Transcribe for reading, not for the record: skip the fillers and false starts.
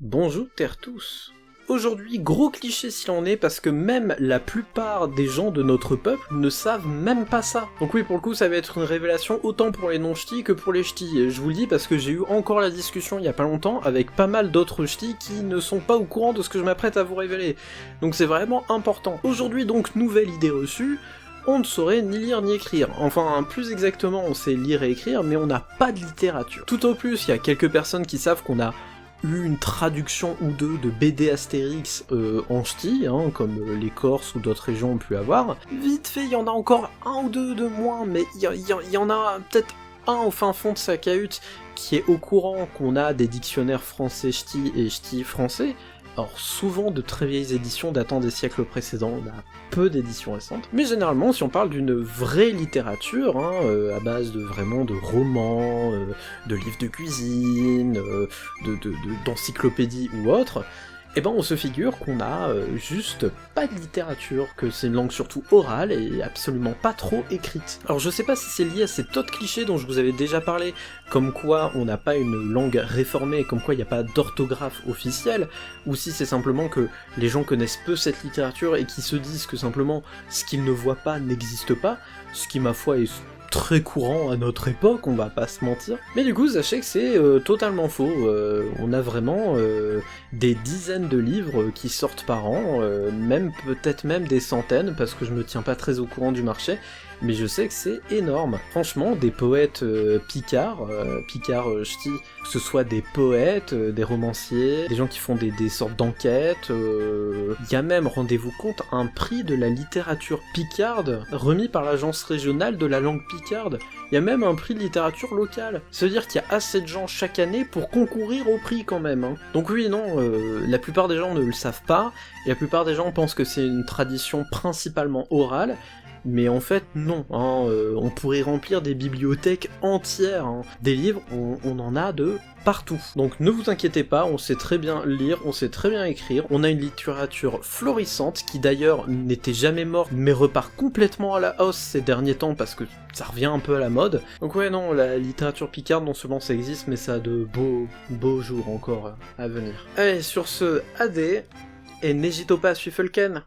Bonjour terre tous. Aujourd'hui, gros cliché s'il en est, parce que même la plupart des gens de notre peuple ne savent même pas ça. Donc oui, pour le coup, ça va être une révélation autant pour les non-ch'tis que pour les ch'tis. Je vous le dis parce que j'ai eu encore la discussion il y a pas longtemps avec pas mal d'autres ch'tis qui ne sont pas au courant de ce que je m'apprête à vous révéler. Donc c'est vraiment important. Aujourd'hui donc, nouvelle idée reçue, on ne saurait ni lire ni écrire. Enfin, plus exactement, on sait lire et écrire, mais on n'a pas de littérature. Tout au plus, il y a quelques personnes qui savent qu'on a eu une traduction ou deux de BD Astérix en ch'ti, comme les Corses ou d'autres régions ont pu avoir. Vite fait, il y en a encore un ou deux de moins, mais il y en a peut-être un au fin fond de sa cahute qui est au courant qu'on a des dictionnaires français ch'ti et ch'ti français. Alors souvent de très vieilles éditions datant des siècles précédents, on a peu d'éditions récentes, mais généralement si on parle d'une vraie littérature, à base de vraiment de romans, de livres de cuisine, d'encyclopédies ou autres, eh ben on se figure qu'on a juste pas de littérature, que c'est une langue surtout orale et absolument pas trop écrite. Alors je sais pas si c'est lié à cet autre cliché dont je vous avais déjà parlé, comme quoi on n'a pas une langue réformée, comme quoi il n'y a pas d'orthographe officielle, ou si c'est simplement que les gens connaissent peu cette littérature et qui se disent que simplement ce qu'ils ne voient pas n'existe pas, ce qui ma foi est très courant à notre époque, on va pas se mentir. Mais du coup, sachez que c'est totalement faux. On a vraiment des dizaines de livres qui sortent par an, peut-être même des centaines, parce que je me tiens pas très au courant du marché, mais je sais que c'est énorme. Franchement, des poètes picards ch'ti, que ce soit des poètes, des romanciers, des gens qui font des sortes d'enquêtes, il y a même, rendez-vous compte, un prix de la littérature picarde remis par l'agence régionale de la langue picarde. Il y a même un prix de littérature locale. Ça veut dire qu'il y a assez de gens chaque année pour concourir au prix quand même. Donc oui, non, la plupart des gens ne le savent pas, et la plupart des gens pensent que c'est une tradition principalement orale, mais en fait non, on pourrait remplir des bibliothèques entières, des livres, on en a de partout. Donc ne vous inquiétez pas, on sait très bien lire, on sait très bien écrire, on a une littérature florissante qui d'ailleurs n'était jamais morte mais repart complètement à la hausse ces derniers temps parce que ça revient un peu à la mode. Donc ouais non, la littérature picarde non seulement ça existe mais ça a de beaux jours encore à venir. Allez, sur ce, AD, et n'hésitez pas à suivre le Ken.